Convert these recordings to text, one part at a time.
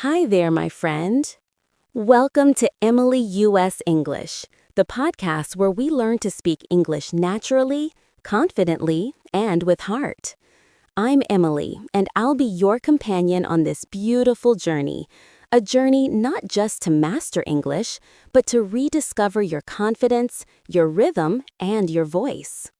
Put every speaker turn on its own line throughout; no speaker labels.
Hi there, my friend. Welcome to Emily U.S. English, the podcast where we learn to speak English naturally, confidently, and with heart. I'm Emily, and I'll be your companion on this beautiful journey, a journey not just to master English, but to rediscover your confidence, your rhythm, and your voice.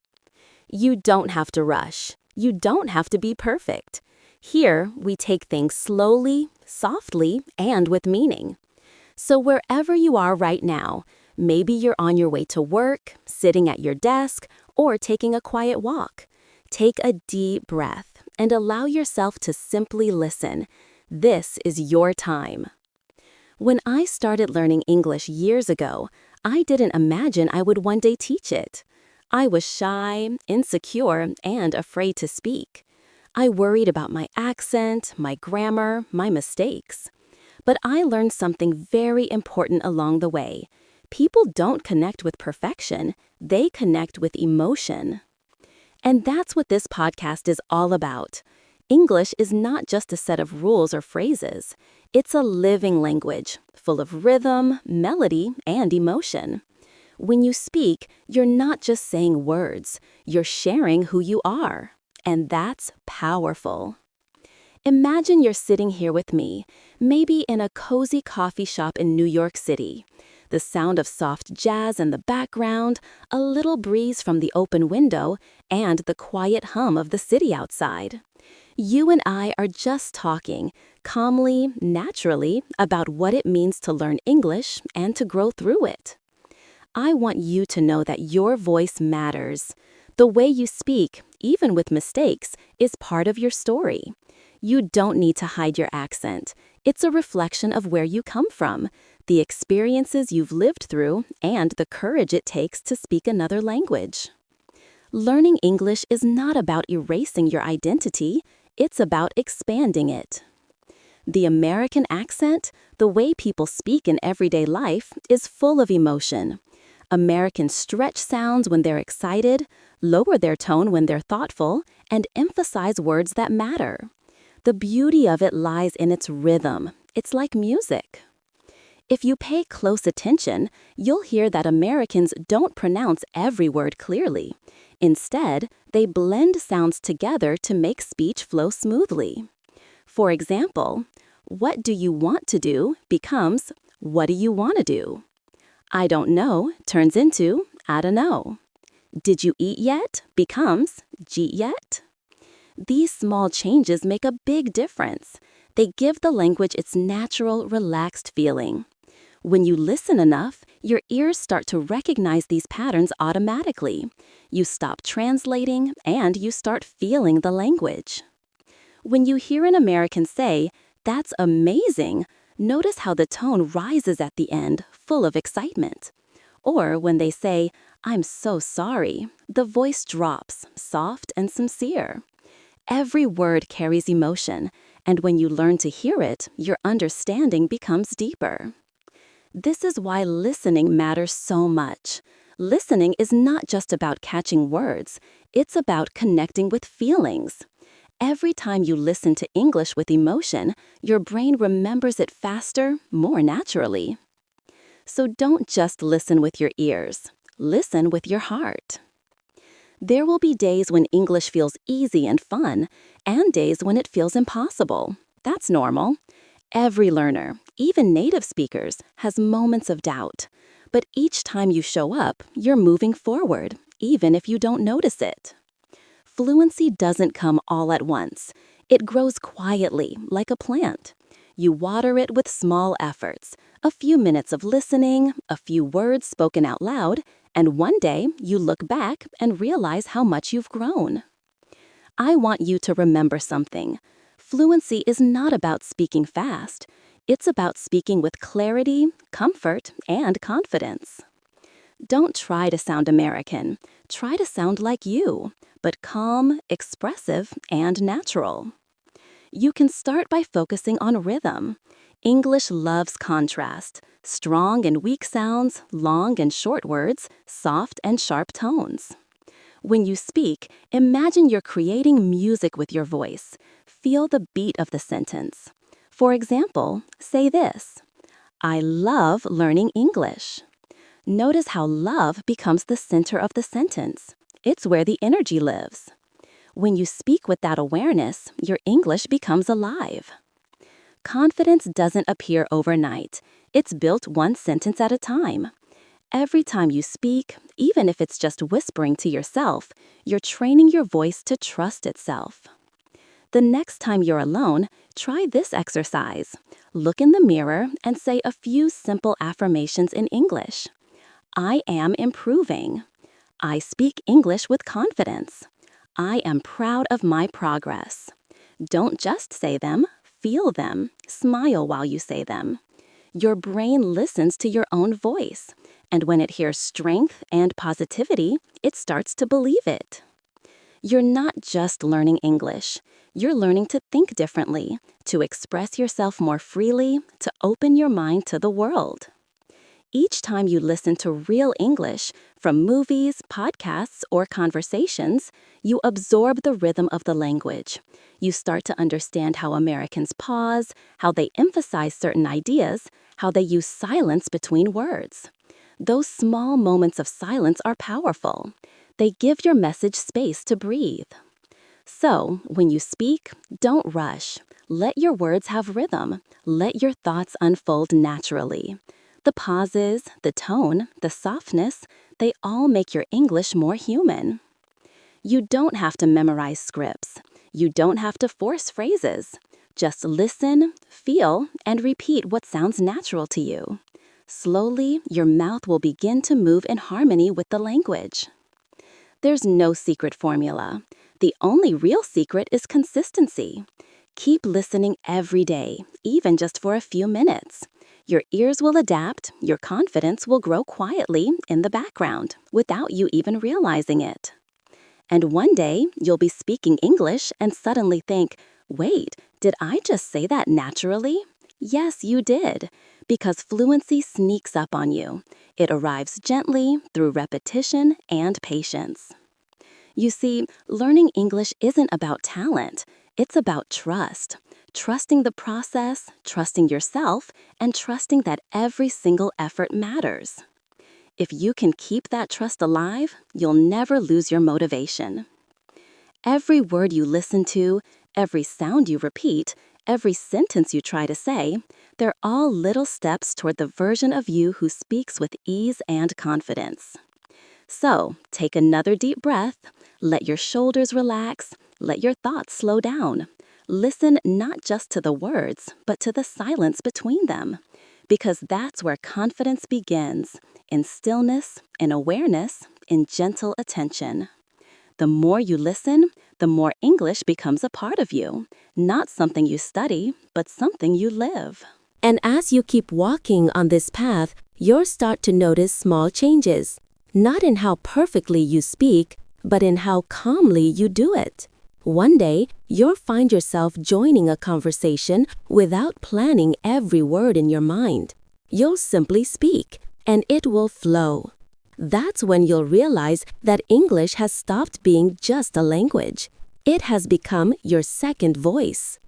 You don't have to rush. You don't have to be perfect. Here, we take things slowly, softly, and with meaning. So wherever you are right now, maybe you're on your way to work, sitting at your desk, or taking a quiet walk, take a deep breath and allow yourself to simply listen. This is your time. When I started learning English years ago, I didn't imagine I would one day teach it. I was shy, insecure, and afraid to speak. I worried about my accent, my grammar, my mistakes. But I learned something very important along the way. People don't connect with perfection, they connect with emotion. And that's what this podcast is all about. English is not just a set of rules or phrases. It's a living language, full of rhythm, melody, and emotion. When you speak, you're not just saying words, you're sharing who you are. And that's powerful. Imagine you're sitting here with me, maybe in a cozy coffee shop in New York City. The sound of soft jazz in the background, a little breeze from the open window, and the quiet hum of the city outside. You and I are just talking, calmly, naturally, about what it means to learn English and to grow through it. I want you to know that your voice matters. The way you speak, even with mistakes, is part of your story. You don't need to hide your accent. It's a reflection of where you come from, the experiences you've lived through, and the courage it takes to speak another language. Learning English is not about erasing your identity, it's about expanding it. The American accent, the way people speak in everyday life, is full of emotion. Americans stretch sounds when they're excited, lower their tone when they're thoughtful, and emphasize words that matter. The beauty of it lies in its rhythm. It's like music. If you pay close attention, you'll hear that Americans don't pronounce every word clearly. Instead, they blend sounds together to make speech flow smoothly. For example, what do you want to do becomes, what do you want to do? I don't know turns into, I don't know. Did you eat yet becomes, jeet yet? These small changes make a big difference. They give the language its natural, relaxed feeling. When you listen enough, your ears start to recognize these patterns automatically. You stop translating and you start feeling the language. When you hear an American say, "That's amazing," notice how the tone rises at the end, full of excitement. Or when they say, "I'm so sorry," the voice drops, soft and sincere. Every word carries emotion, and when you learn to hear it, your understanding becomes deeper. This is why listening matters so much. Listening is not just about catching words, it's about connecting with feelings. Every time you listen to English with emotion, your brain remembers it faster, more naturally. So don't just listen with your ears. Listen with your heart. There will be days when English feels easy and fun, and days when it feels impossible. That's normal. Every learner, even native speakers, has moments of doubt. But each time you show up, you're moving forward, even if you don't notice it. Fluency doesn't come all at once. It grows quietly, like a plant. You water it with small efforts, a few minutes of listening, a few words spoken out loud, and one day you look back and realize how much you've grown. I want you to remember something. Fluency is not about speaking fast. It's about speaking with clarity, comfort, and confidence. Don't try to sound American. Try to sound like you, but calm, expressive, and natural. You can start by focusing on rhythm. English loves contrast. Strong and weak sounds, long and short words, soft and sharp tones. When you speak, imagine you're creating music with your voice. Feel the beat of the sentence. For example, say this: I love learning English. Notice how love becomes the center of the sentence. It's where the energy lives. When you speak with that awareness, your English becomes alive. Confidence doesn't appear overnight. It's built one sentence at a time. Every time you speak, even if it's just whispering to yourself, you're training your voice to trust itself. The next time you're alone, try this exercise. Look in the mirror and say a few simple affirmations in English. I am improving. I speak English with confidence. I am proud of my progress. Don't just say them, feel them. Smile while you say them. Your brain listens to your own voice, and when it hears strength and positivity, it starts to believe it. You're not just learning English. You're learning to think differently, to express yourself more freely, to open your mind to the world. Each time you listen to real English, from movies, podcasts, or conversations, you absorb the rhythm of the language. You start to understand how Americans pause, how they emphasize certain ideas, how they use silence between words. Those small moments of silence are powerful. They give your message space to breathe. So, when you speak, don't rush. Let your words have rhythm. Let your thoughts unfold naturally. The pauses, the tone, the softness, they all make your English more human. You don't have to memorize scripts. You don't have to force phrases. Just listen, feel, and repeat what sounds natural to you. Slowly, your mouth will begin to move in harmony with the language. There's no secret formula. The only real secret is consistency. Keep listening every day, even just for a few minutes. Your ears will adapt, your confidence will grow quietly in the background without you even realizing it. And one day, you'll be speaking English and suddenly think, wait, did I just say that naturally? Yes, you did, because fluency sneaks up on you. It arrives gently through repetition and patience. You see, learning English isn't about talent. It's about trust. Trusting the process, trusting yourself, and trusting that every single effort matters. If you can keep that trust alive, you'll never lose your motivation. Every word you listen to, every sound you repeat, every sentence you try to say, they're all little steps toward the version of you who speaks with ease and confidence. So, take another deep breath, let your shoulders relax, let your thoughts slow down. Listen not just to the words, but to the silence between them, because that's where confidence begins, in stillness, in awareness, in gentle attention. The more you listen, the more English becomes a part of you, not something you study, but something you live. And as you keep walking on this path, you'll start to notice small changes, not in how perfectly you speak, but in how calmly you do it. One day, you'll find yourself joining a conversation without planning every word in your mind. You'll simply speak, and it will flow. That's when you'll realize that English has stopped being just a language. It has become your second voice.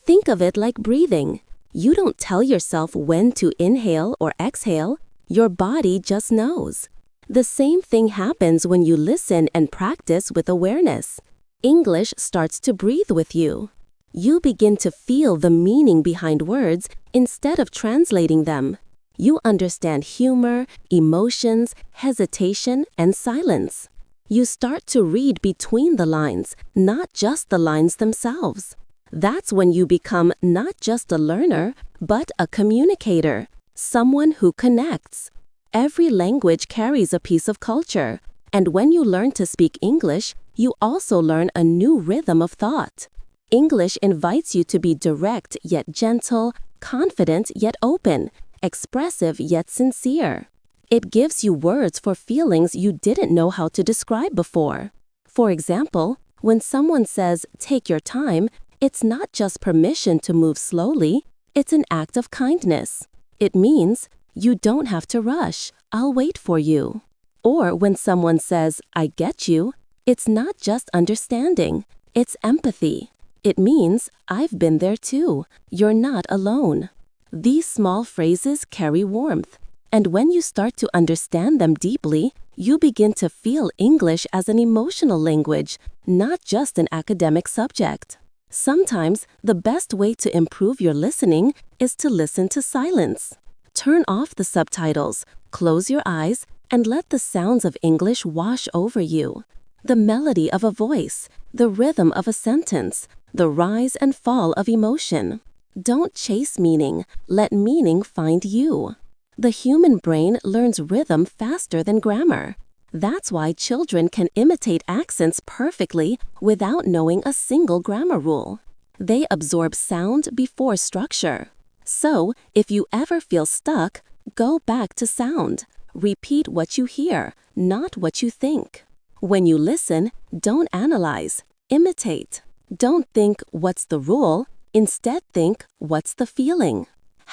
Think of it like breathing. You don't tell yourself when to inhale or exhale. Your body just knows. The same thing happens when you listen and practice with awareness. English starts to breathe with you. You begin to feel the meaning behind words instead of translating them. You understand humor, emotions, hesitation, and silence. You start to read between the lines, not just the lines themselves. That's when you become not just a learner, but a communicator, someone who connects. Every language carries a piece of culture, and when you learn to speak English, you also learn a new rhythm of thought. English invites you to be direct yet gentle, confident yet open, expressive yet sincere. It gives you words for feelings you didn't know how to describe before. For example, when someone says, "Take your time," it's not just permission to move slowly, it's an act of kindness. It means, "You don't have to rush, I'll wait for you." Or when someone says, "I get you," it's not just understanding, it's empathy. It means, I've been there too. You're not alone. These small phrases carry warmth, and when you start to understand them deeply, you begin to feel English as an emotional language, not just an academic subject. Sometimes, the best way to improve your listening is to listen to silence. Turn off the subtitles, close your eyes, and let the sounds of English wash over you. The melody of a voice, the rhythm of a sentence, the rise and fall of emotion. Don't chase meaning, let meaning find you. The human brain learns rhythm faster than grammar. That's why children can imitate accents perfectly without knowing a single grammar rule. They absorb sound before structure. So, if you ever feel stuck, go back to sound. Repeat what you hear, not what you think. When you listen, don't analyze, imitate. Don't think, what's the rule? Instead think, what's the feeling?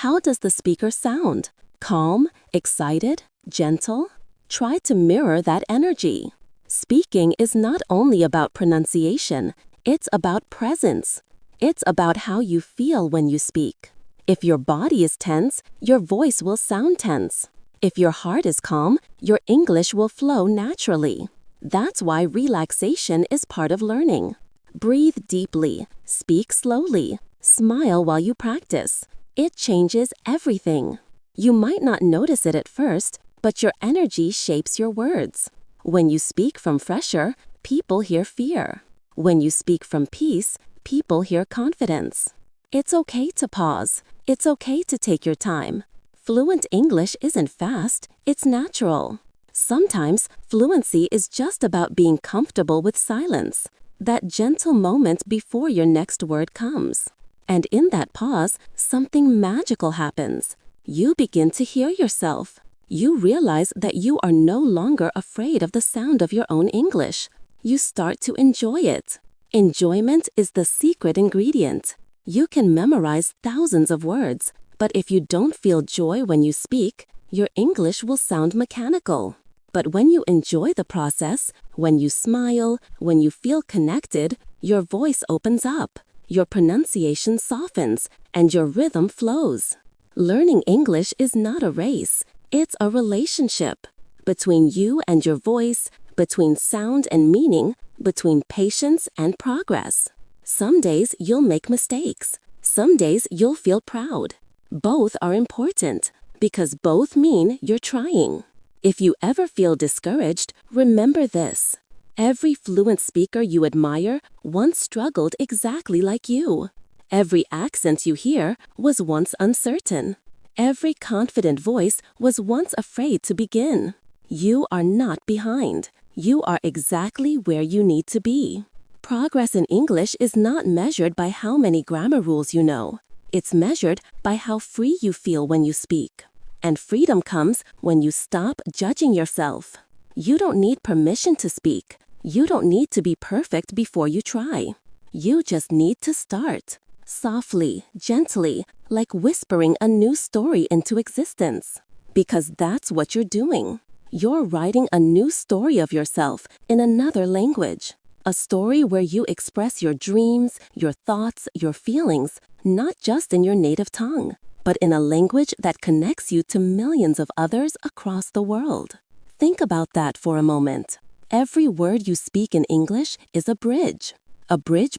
How does the speaker sound? Calm, excited, gentle? Try to mirror that energy. Speaking is not only about pronunciation, it's about presence. It's about how you feel when you speak. If your body is tense, your voice will sound tense. If your heart is calm, your English will flow naturally. That's why relaxation is part of learning. Breathe deeply, speak slowly, smile while you practice. It changes everything. You might not notice it at first, but your energy shapes your words. When you speak from pressure, people hear fear. When you speak from peace, people hear confidence. It's okay to pause. It's okay to take your time. Fluent English isn't fast, it's natural. Sometimes, fluency is just about being comfortable with silence. That gentle moment before your next word comes. And in that pause, something magical happens. You begin to hear yourself. You realize that you are no longer afraid of the sound of your own English. You start to enjoy it. Enjoyment is the secret ingredient. You can memorize thousands of words, but if you don't feel joy when you speak, your English will sound mechanical. But when you enjoy the process, when you smile, when you feel connected, your voice opens up, your pronunciation softens, and your rhythm flows. Learning English is not a race, it's a relationship. Between you and your voice, between sound and meaning, between patience and progress. Some days you'll make mistakes. Some days you'll feel proud. Both are important, because both mean you're trying. If you ever feel discouraged, remember this. Every fluent speaker you admire once struggled exactly like you. Every accent you hear was once uncertain. Every confident voice was once afraid to begin. You are not behind. You are exactly where you need to be. Progress in English is not measured by how many grammar rules you know. It's measured by how free you feel when you speak. And freedom comes when you stop judging yourself. You don't need permission to speak. You don't need to be perfect before you try. You just need to start. Softly, gently, like whispering a new story into existence. Because that's what you're doing. You're writing a new story of yourself in another language. A story where you express your dreams, your thoughts, your feelings, not just in your native tongue, but in a language that connects you to millions of others across the world. Think about that for a moment. Every word you speak in English is a bridge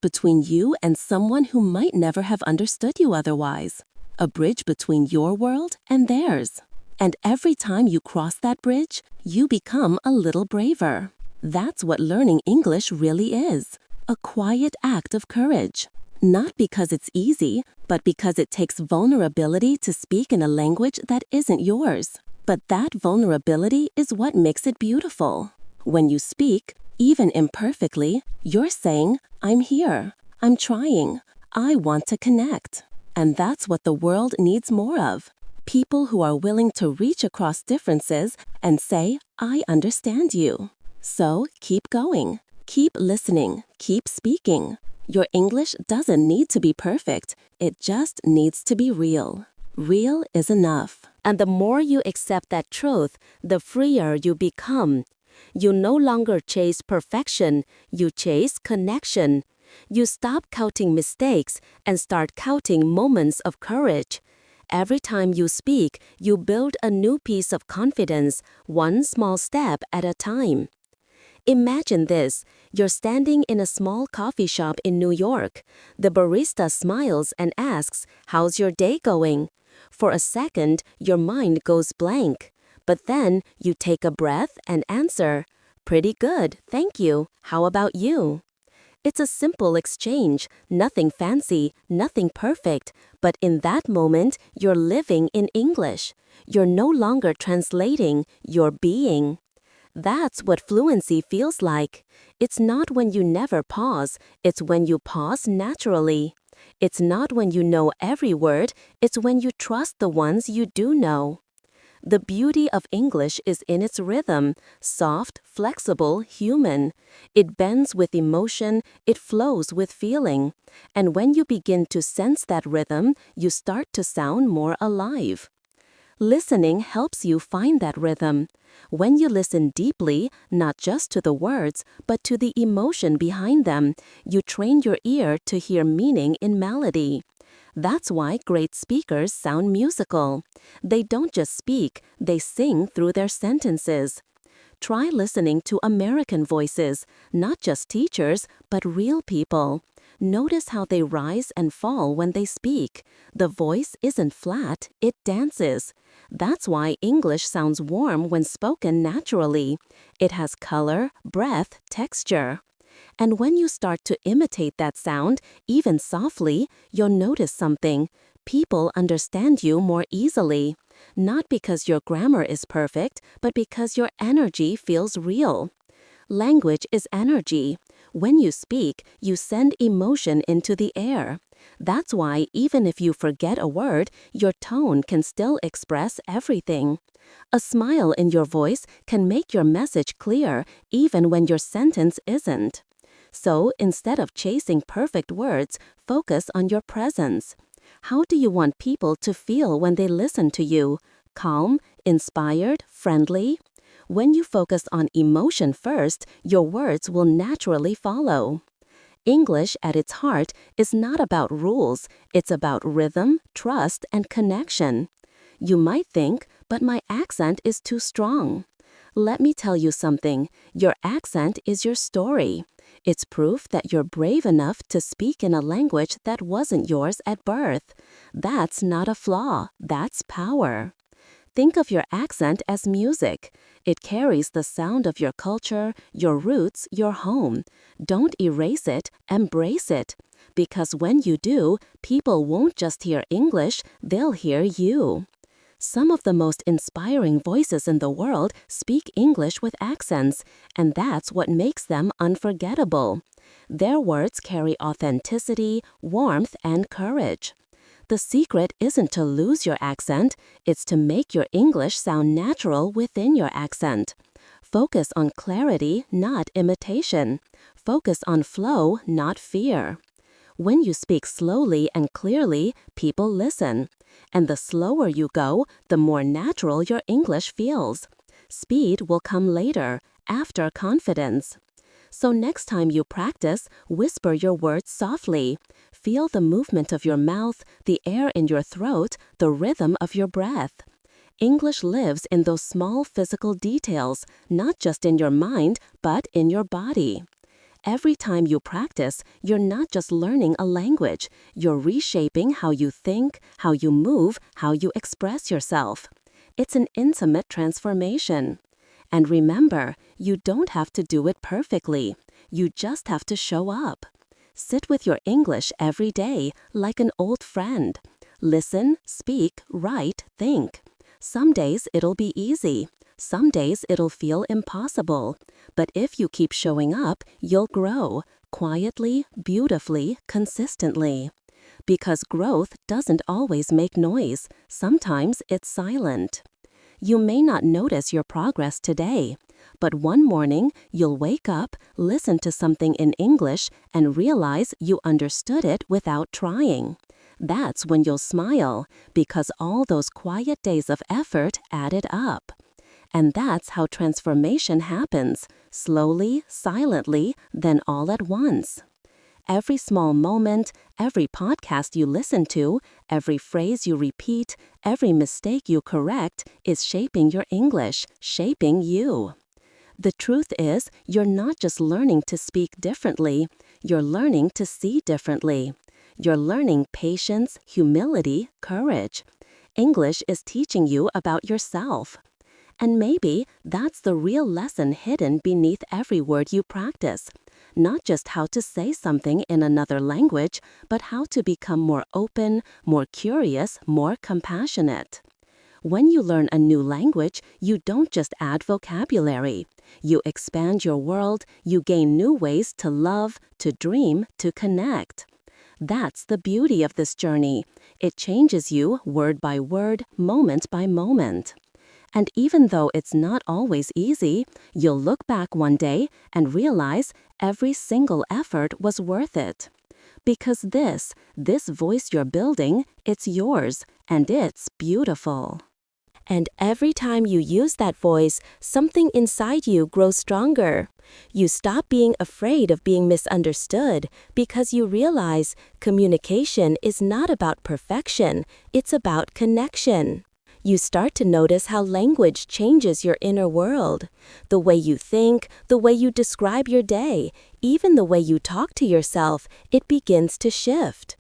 between you and someone who might never have understood you otherwise, a bridge between your world and theirs. And every time you cross that bridge, you become a little braver. That's what learning English really is, a quiet act of courage. Not because it's easy, but because it takes vulnerability to speak in a language that isn't yours. But that vulnerability is what makes it beautiful. When you speak, even imperfectly, you're saying, I'm here, I'm trying, I want to connect. And that's what the world needs more of. People who are willing to reach across differences and say, I understand you. So keep going, keep listening, keep speaking. Your English doesn't need to be perfect, it just needs to be real. Real is enough. And the more you accept that truth, the freer you become. You no longer chase perfection, you chase connection. You stop counting mistakes and start counting moments of courage. Every time you speak, you build a new piece of confidence, one small step at a time. Imagine this. You're standing in a small coffee shop in New York. The barista smiles and asks, "How's your day going?" For a second, your mind goes blank. But then you take a breath and answer, "Pretty good, thank you. How about you?" It's a simple exchange, nothing fancy, nothing perfect, but in that moment, you're living in English. You're no longer translating, you're being. That's what fluency feels like. It's not when you never pause, it's when you pause naturally. It's not when you know every word, it's when you trust the ones you do know. The beauty of English is in its rhythm, soft, flexible, human. It bends with emotion, it flows with feeling. And when you begin to sense that rhythm, you start to sound more alive. Listening helps you find that rhythm. When you listen deeply, not just to the words, but to the emotion behind them, you train your ear to hear meaning in melody. That's why great speakers sound musical. They don't just speak, they sing through their sentences. Try listening to American voices, not just teachers, but real people. Notice how they rise and fall when they speak. The voice isn't flat, it dances. That's why English sounds warm when spoken naturally. It has color, breath, texture. And when you start to imitate that sound, even softly, you'll notice something. People understand you more easily. Not because your grammar is perfect, but because your energy feels real. Language is energy. When you speak, you send emotion into the air. That's why even if you forget a word, your tone can still express everything. A smile in your voice can make your message clear even when your sentence isn't. So instead of chasing perfect words, focus on your presence. How do you want people to feel when they listen to you? Calm, inspired, friendly? When you focus on emotion first, your words will naturally follow. English at its heart is not about rules, it's about rhythm, trust, and connection. You might think, but my accent is too strong. Let me tell you something, your accent is your story. It's proof that you're brave enough to speak in a language that wasn't yours at birth. That's not a flaw, that's power. Think of your accent as music. It carries the sound of your culture, your roots, your home. Don't erase it, embrace it. Because when you do, people won't just hear English, they'll hear you. Some of the most inspiring voices in the world speak English with accents, and that's what makes them unforgettable. Their words carry authenticity, warmth, and courage. The secret isn't to lose your accent, it's to make your English sound natural within your accent. Focus on clarity, not imitation. Focus on flow, not fear. When you speak slowly and clearly, people listen. And the slower you go, the more natural your English feels. Speed will come later, after confidence. So next time you practice, whisper your words softly. Feel the movement of your mouth, the air in your throat, the rhythm of your breath. English lives in those small physical details, not just in your mind, but in your body. Every time you practice, you're not just learning a language, you're reshaping how you think, how you move, how you express yourself. It's an intimate transformation. And remember, you don't have to do it perfectly. You just have to show up. Sit with your English every day like an old friend. Listen, speak, write, think. Some days it'll be easy. Some days it'll feel impossible. But if you keep showing up, you'll grow, quietly, beautifully, consistently. Because growth doesn't always make noise. Sometimes it's silent. You may not notice your progress today, but one morning you'll wake up, listen to something in English, and realize you understood it without trying. That's when you'll smile, because all those quiet days of effort added up. And that's how transformation happens, slowly, silently, then all at once. Every small moment, every podcast you listen to, every phrase you repeat, every mistake you correct is shaping your English, shaping you. The truth is, you're not just learning to speak differently, you're learning to see differently. You're learning patience, humility, courage. English is teaching you about yourself. And maybe that's the real lesson hidden beneath every word you practice. Not just how to say something in another language, but how to become more open, more curious, more compassionate. When you learn a new language, you don't just add vocabulary. You expand your world, you gain new ways to love, to dream, to connect. That's the beauty of this journey. It changes you word by word, moment by moment. And even though it's not always easy, you'll look back one day and realize every single effort was worth it. Because this voice you're building, it's yours, and it's beautiful. And every time you use that voice, something inside you grows stronger. You stop being afraid of being misunderstood because you realize communication is not about perfection, it's about connection. You start to notice how language changes your inner world. The way you think, the way you describe your day, even the way you talk to yourself, it begins to shift.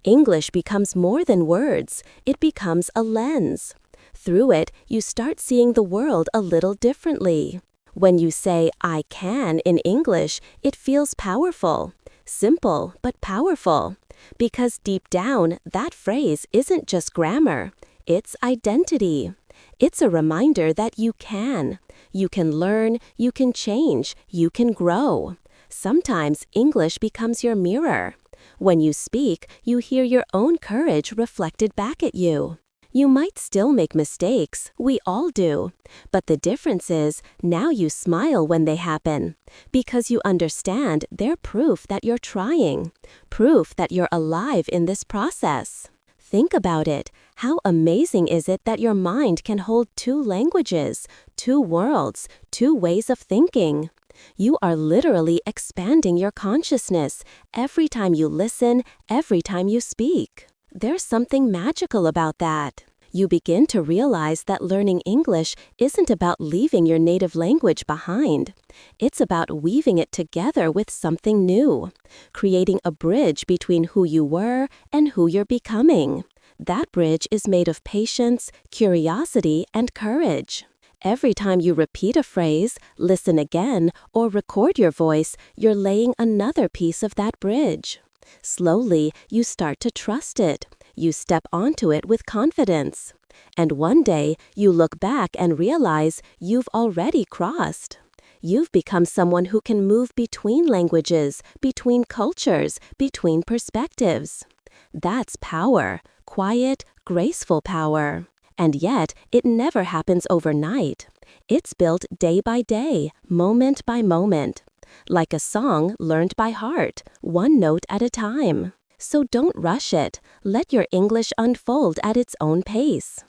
English becomes more than words, it becomes a lens. Through it, you start seeing the world a little differently. When you say, "I can" in English, it feels powerful. Simple, but powerful. Because deep down, that phrase isn't just grammar. It's identity. It's a reminder that you can. You can learn, you can change, you can grow. Sometimes English becomes your mirror. When you speak, you hear your own courage reflected back at you. You might still make mistakes, we all do. But the difference is, now you smile when they happen. Because you understand they're proof that you're trying. Proof that you're alive in this process. Think about it. How amazing is it that your mind can hold two languages, two worlds, two ways of thinking? You are literally expanding your consciousness every time you listen, every time you speak. There's something magical about that. You begin to realize that learning English isn't about leaving your native language behind. It's about weaving it together with something new, creating a bridge between who you were and who you're becoming. That bridge is made of patience, curiosity, and courage. Every time you repeat a phrase, listen again, or record your voice, you're laying another piece of that bridge. Slowly, you start to trust it. You step onto it with confidence. And one day, you look back and realize you've already crossed. You've become someone who can move between languages, between cultures, between perspectives. That's power, quiet, graceful power. And yet, it never happens overnight. It's built day by day, moment by moment. Like a song learned by heart, one note at a time. So don't rush it. Let your English unfold at its own pace.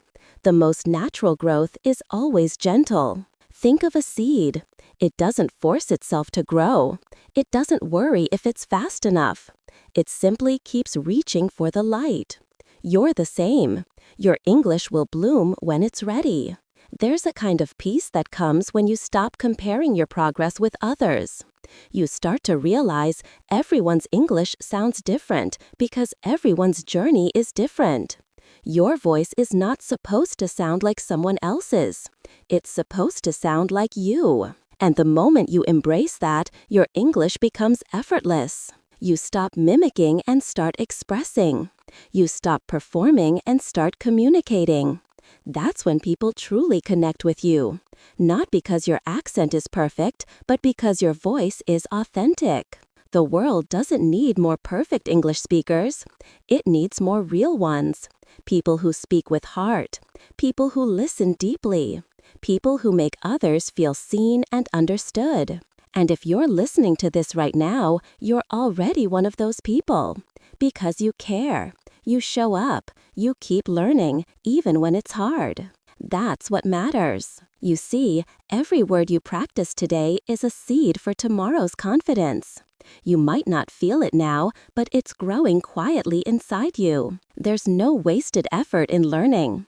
The most natural growth is always gentle. Think of a seed. It doesn't force itself to grow. It doesn't worry if it's fast enough. It simply keeps reaching for the light. You're the same. Your English will bloom when it's ready. There's a kind of peace that comes when you stop comparing your progress with others. You start to realize everyone's English sounds different because everyone's journey is different. Your voice is not supposed to sound like someone else's. It's supposed to sound like you. And the moment you embrace that, your English becomes effortless. You stop mimicking and start expressing. You stop performing and start communicating. That's when people truly connect with you. Not because your accent is perfect, but because your voice is authentic. The world doesn't need more perfect English speakers. It needs more real ones. People who speak with heart. People who listen deeply. People who make others feel seen and understood. And if you're listening to this right now, you're already one of those people. Because you care. You show up. You keep learning, even when it's hard. That's what matters. You see, every word you practice today is a seed for tomorrow's confidence. You might not feel it now, but it's growing quietly inside you. There's no wasted effort in learning.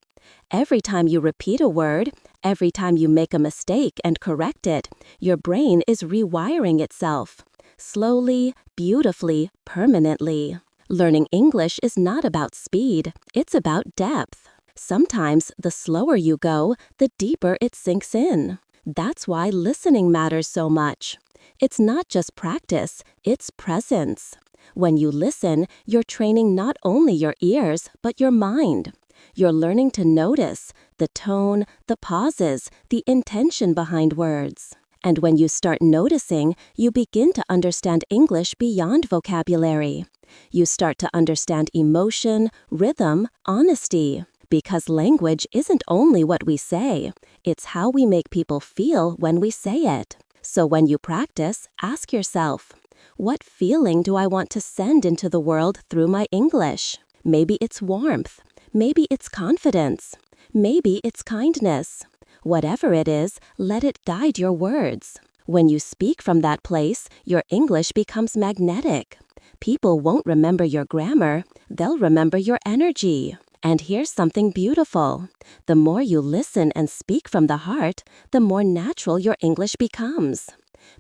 Every time you repeat a word, every time you make a mistake and correct it, your brain is rewiring itself. Slowly, beautifully, permanently. Learning English is not about speed, it's about depth. Sometimes the slower you go, the deeper it sinks in. That's why listening matters so much. It's not just practice, it's presence. When you listen, you're training not only your ears, but your mind. You're learning to notice the tone, the pauses, the intention behind words. And when you start noticing, you begin to understand English beyond vocabulary. You start to understand emotion, rhythm, honesty. Because language isn't only what we say, it's how we make people feel when we say it. So when you practice, ask yourself, what feeling do I want to send into the world through my English? Maybe it's warmth. Maybe it's confidence. Maybe it's kindness. Whatever it is, let it guide your words. When you speak from that place, your English becomes magnetic. People won't remember your grammar, they'll remember your energy. And here's something beautiful. The more you listen and speak from the heart, the more natural your English becomes.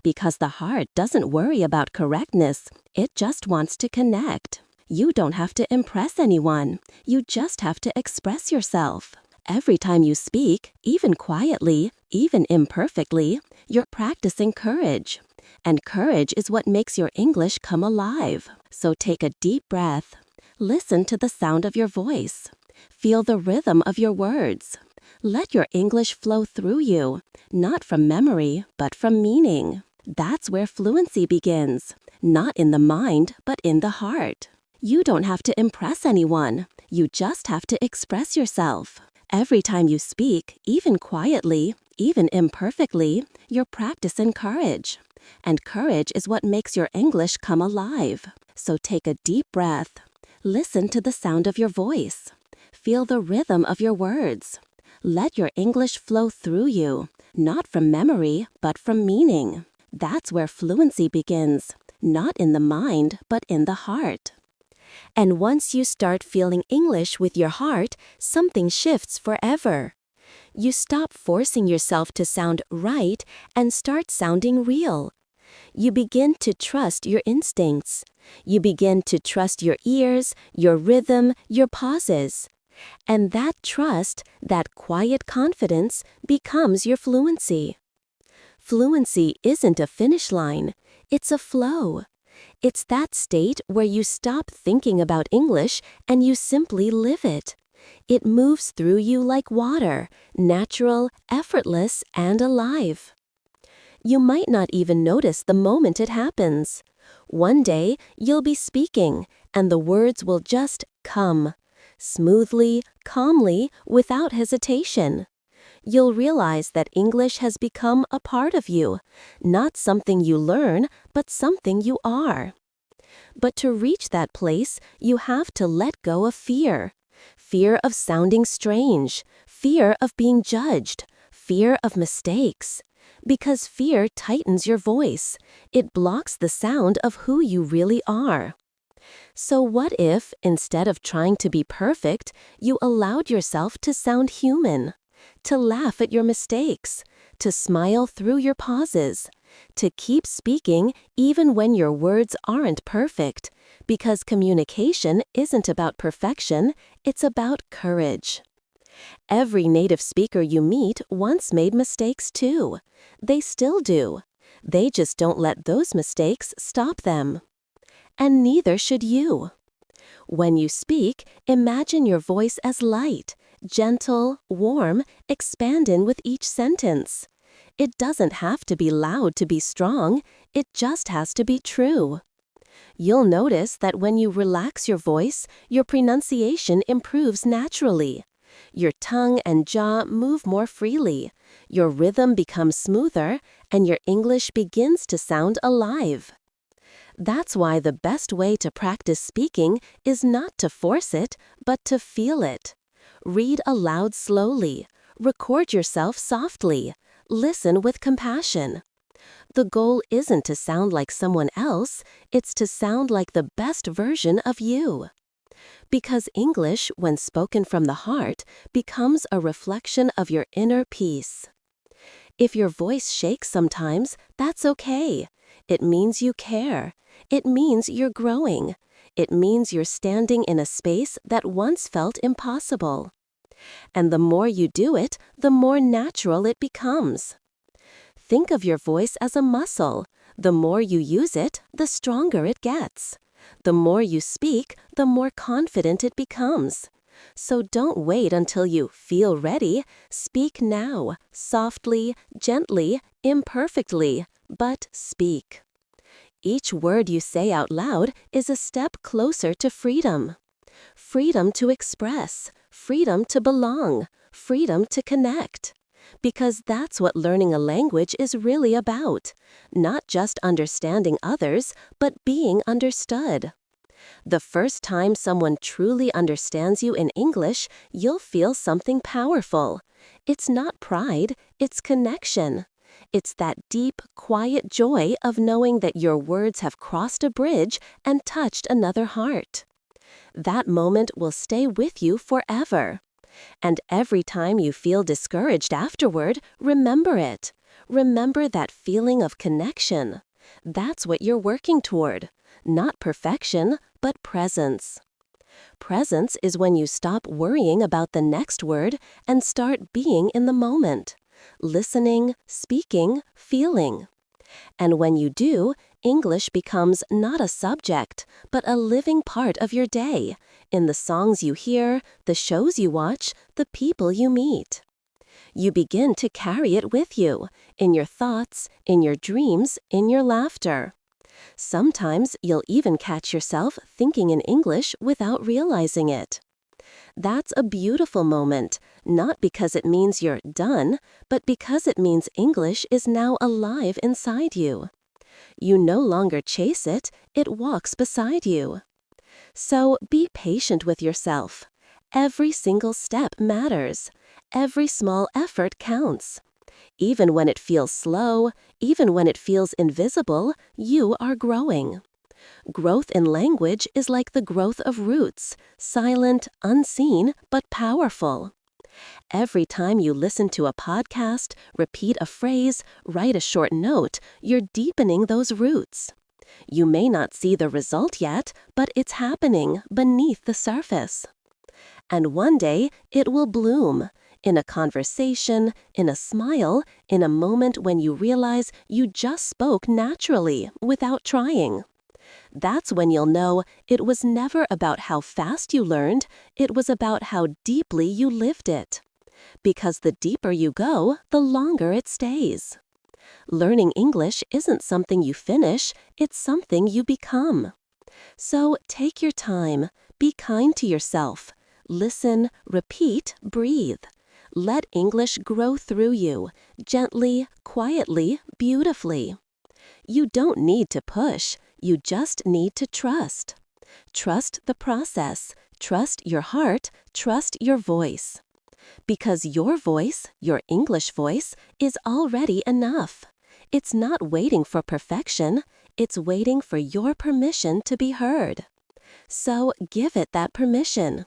Because the heart doesn't worry about correctness, it just wants to connect. You don't have to impress anyone. You just have to express yourself. Every time you speak, even quietly, even imperfectly, you're practicing courage. And courage is what makes your English come alive. So take a deep breath. Listen to the sound of your voice. Feel the rhythm of your words. Let your English flow through you, not from memory, but from meaning. That's where fluency begins, not in the mind, but in the heart. You don't have to impress anyone. You just have to express yourself. Every time you speak, even quietly, even imperfectly, you're practicing courage. And courage is what makes your English come alive. So take a deep breath. Listen to the sound of your voice. Feel the rhythm of your words. Let your English flow through you, not from memory, but from meaning. That's where fluency begins, not in the mind, but in the heart. And once you start feeling English with your heart, something shifts forever. You stop forcing yourself to sound right and start sounding real. You begin to trust your instincts. You begin to trust your ears, your rhythm, your pauses. And that trust, that quiet confidence, becomes your fluency. Fluency isn't a finish line, it's a flow. It's that state where you stop thinking about English and you simply live it. It moves through you like water, natural, effortless, and alive. You might not even notice the moment it happens. One day, you'll be speaking, and the words will just come, smoothly, calmly, without hesitation. You'll realize that English has become a part of you, not something you learn, but something you are. But to reach that place, you have to let go of fear. Fear of sounding strange, fear of being judged, fear of mistakes. Because fear tightens your voice. It blocks the sound of who you really are. So what if, instead of trying to be perfect, you allowed yourself to sound human? To laugh at your mistakes, to smile through your pauses, to keep speaking even when your words aren't perfect, because communication isn't about perfection, it's about courage. Every native speaker you meet once made mistakes too. They still do. They just don't let those mistakes stop them. And neither should you. When you speak, imagine your voice as light, gentle, warm, expanding with each sentence. It doesn't have to be loud to be strong, it just has to be true. You'll notice that when you relax your voice, your pronunciation improves naturally. Your tongue and jaw move more freely, your rhythm becomes smoother, and your English begins to sound alive. That's why the best way to practice speaking is not to force it, but to feel it. Read aloud slowly. Record yourself softly. Listen with compassion. The goal isn't to sound like someone else, it's to sound like the best version of you. Because English, when spoken from the heart, becomes a reflection of your inner peace. If your voice shakes sometimes, that's okay. It means you care. It means you're growing. It means you're standing in a space that once felt impossible. And the more you do it, the more natural it becomes. Think of your voice as a muscle. The more you use it, the stronger it gets. The more you speak, the more confident it becomes. So don't wait until you feel ready. Speak now, softly, gently, imperfectly, but speak. Each word you say out loud is a step closer to freedom. Freedom to express, freedom to belong, freedom to connect. Because that's what learning a language is really about. Not just understanding others, but being understood. The first time someone truly understands you in English, you'll feel something powerful. It's not pride, it's connection. It's that deep, quiet joy of knowing that your words have crossed a bridge and touched another heart. That moment will stay with you forever. And every time you feel discouraged afterward, remember it. Remember that feeling of connection. That's what you're working toward. Not perfection, but presence. Presence is when you stop worrying about the next word and start being in the moment. Listening, speaking, feeling. And when you do, English becomes not a subject, but a living part of your day, in the songs you hear, the shows you watch, the people you meet. You begin to carry it with you, in your thoughts, in your dreams, in your laughter. Sometimes you'll even catch yourself thinking in English without realizing it. That's a beautiful moment, not because it means you're done, but because it means English is now alive inside you. You no longer chase it, it walks beside you. So be patient with yourself. Every single step matters. Every small effort counts. Even when it feels slow, even when it feels invisible, you are growing. Growth in language is like the growth of roots, silent, unseen, but powerful. Every time you listen to a podcast, repeat a phrase, write a short note, you're deepening those roots. You may not see the result yet, but it's happening beneath the surface. And one day, it will bloom. In a conversation, in a smile, in a moment when you realize you just spoke naturally, without trying. That's when you'll know it was never about how fast you learned, it was about how deeply you lived it. Because the deeper you go, the longer it stays. Learning English isn't something you finish, it's something you become. So take your time, be kind to yourself. Listen, repeat, breathe. Let English grow through you, gently, quietly, beautifully. You don't need to push, you just need to trust. Trust the process, trust your heart, trust your voice. Because your voice, your English voice, is already enough. It's not waiting for perfection, it's waiting for your permission to be heard. So give it that permission.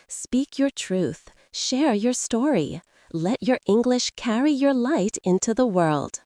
Speak your truth, share your story. Let your English carry your light into the world.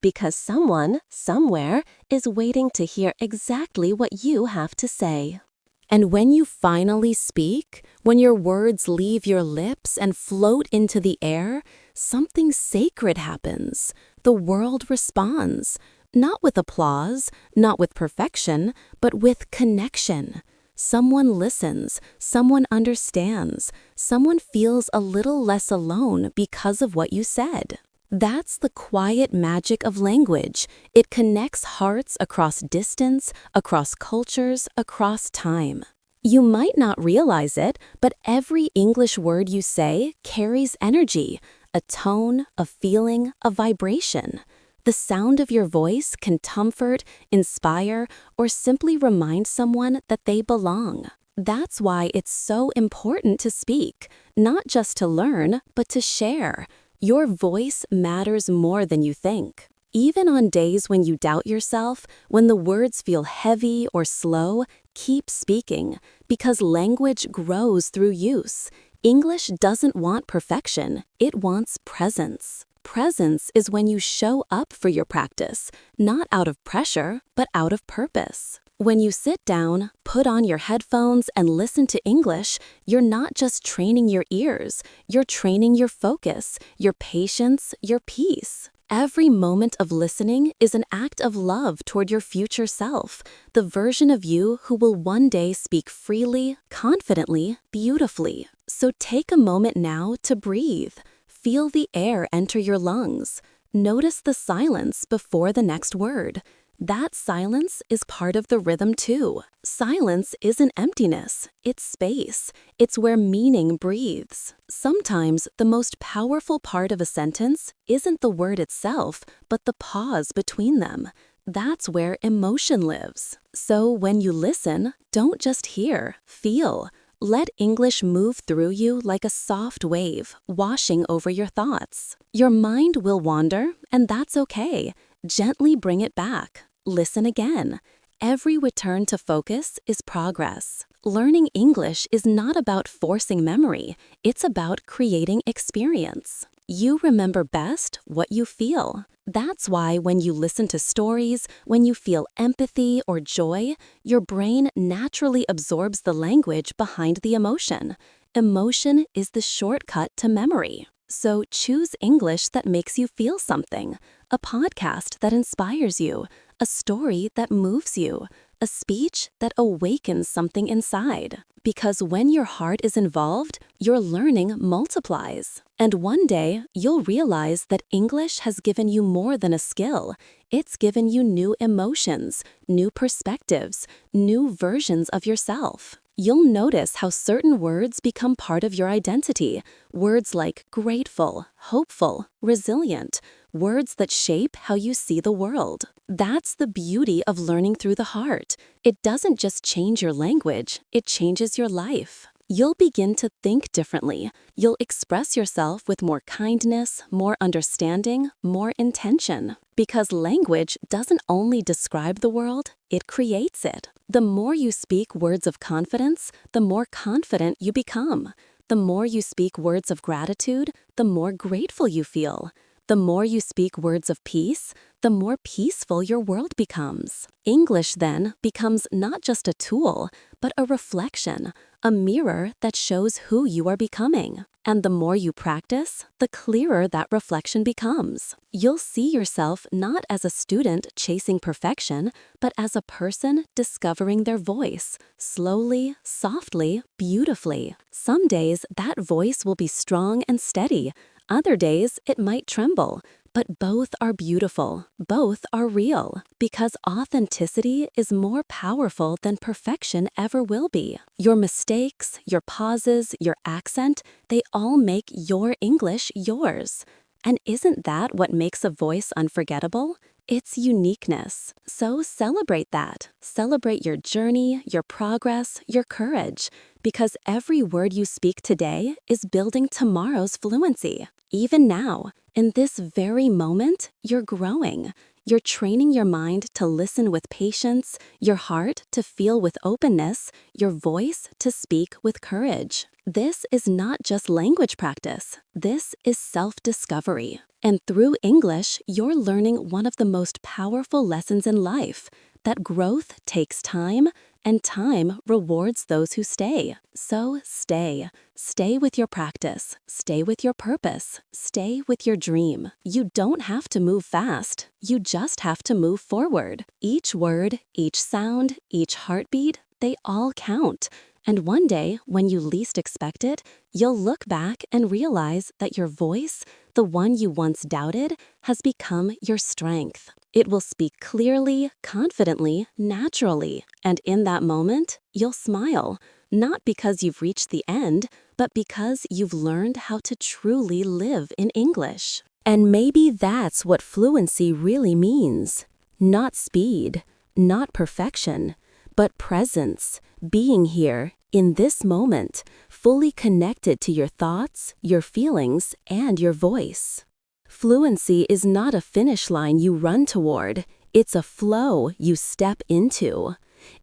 Because someone, somewhere, is waiting to hear exactly what you have to say. And when you finally speak, when your words leave your lips and float into the air, something sacred happens. The world responds, not with applause, not with perfection, but with connection. Someone listens, someone understands, someone feels a little less alone because of what you said. That's the quiet magic of language. It connects hearts across distance, across cultures, across time. You might not realize it, but every English word you say carries energy, a tone, a feeling, a vibration. The sound of your voice can comfort, inspire, or simply remind someone that they belong. That's why it's so important to speak, not just to learn, but to share. Your voice matters more than you think. Even on days when you doubt yourself, when the words feel heavy or slow, keep speaking, because language grows through use. English doesn't want perfection, it wants presence. Presence is when you show up for your practice, not out of pressure, but out of purpose. When you sit down, put on your headphones, and listen to English, you're not just training your ears, you're training your focus, your patience, your peace. Every moment of listening is an act of love toward your future self, the version of you who will one day speak freely, confidently, beautifully. So take a moment now to breathe. Feel the air enter your lungs. Notice the silence before the next word. That silence is part of the rhythm too. Silence isn't emptiness, it's space. It's where meaning breathes. Sometimes the most powerful part of a sentence isn't the word itself, but the pause between them. That's where emotion lives. So when you listen, don't just hear, feel. Let English move through you like a soft wave, washing over your thoughts. Your mind will wander, and that's okay. Gently bring it back. Listen again. Every return to focus is progress. Learning English is not about forcing memory, it's about creating experience. You remember best what you feel. That's why when you listen to stories, when you feel empathy or joy, your brain naturally absorbs the language behind the emotion. Emotion is the shortcut to memory. So choose English that makes you feel something, a podcast that inspires you, a story that moves you, a speech that awakens something inside. Because when your heart is involved, your learning multiplies. And one day, you'll realize that English has given you more than a skill. It's given you new emotions, new perspectives, new versions of yourself. You'll notice how certain words become part of your identity. Words like grateful, hopeful, resilient. Words that shape how you see the world. That's the beauty of learning through the heart. It doesn't just change your language, it changes your life. You'll begin to think differently. You'll express yourself with more kindness, more understanding, more intention. Because language doesn't only describe the world, it creates it. The more you speak words of confidence, the more confident you become. The more you speak words of gratitude, the more grateful you feel. The more you speak words of peace, the more peaceful your world becomes. English then becomes not just a tool, but a reflection, a mirror that shows who you are becoming. And the more you practice, the clearer that reflection becomes. You'll see yourself not as a student chasing perfection, but as a person discovering their voice, slowly, softly, beautifully. Some days that voice will be strong and steady. Other days, it might tremble, but both are beautiful, both are real, because authenticity is more powerful than perfection ever will be. Your mistakes, your pauses, your accent, they all make your English yours. And isn't that what makes a voice unforgettable? It's uniqueness. So celebrate that. Celebrate your journey, your progress, your courage, because every word you speak today is building tomorrow's fluency. Even now, in this very moment, you're growing. You're training your mind to listen with patience, your heart to feel with openness, your voice to speak with courage. This is not just language practice. This is self-discovery. And through English, you're learning one of the most powerful lessons in life, that growth takes time, and time rewards those who stay. So stay. Stay with your practice. Stay with your purpose. Stay with your dream. You don't have to move fast. You just have to move forward. Each word, each sound, each heartbeat, they all count. And one day, when you least expect it, you'll look back and realize that your voice, the one you once doubted, has become your strength. It will speak clearly, confidently, naturally. And in that moment, you'll smile. Not because you've reached the end, but because you've learned how to truly live in English. And maybe that's what fluency really means. Not speed, not perfection, but presence. Being here In this moment, fully connected to your thoughts, your feelings, and your voice. Fluency is not a finish line you run toward, it's a flow you step into.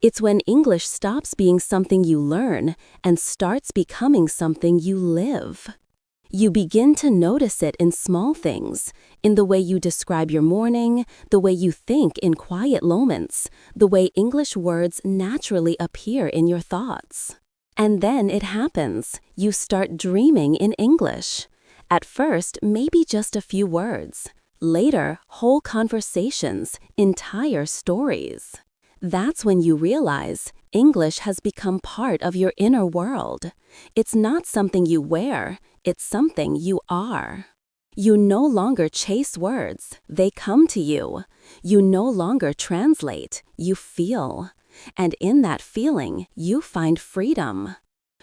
It's when English stops being something you learn and starts becoming something you live. You begin to notice it in small things, in the way you describe your morning, the way you think in quiet moments, the way English words naturally appear in your thoughts. And then it happens. You start dreaming in English. At first, maybe just a few words. Later, whole conversations, entire stories. That's when you realize English has become part of your inner world. It's not something you wear, it's something you are. You no longer chase words, they come to you. You no longer translate, you feel. And in that feeling, you find freedom.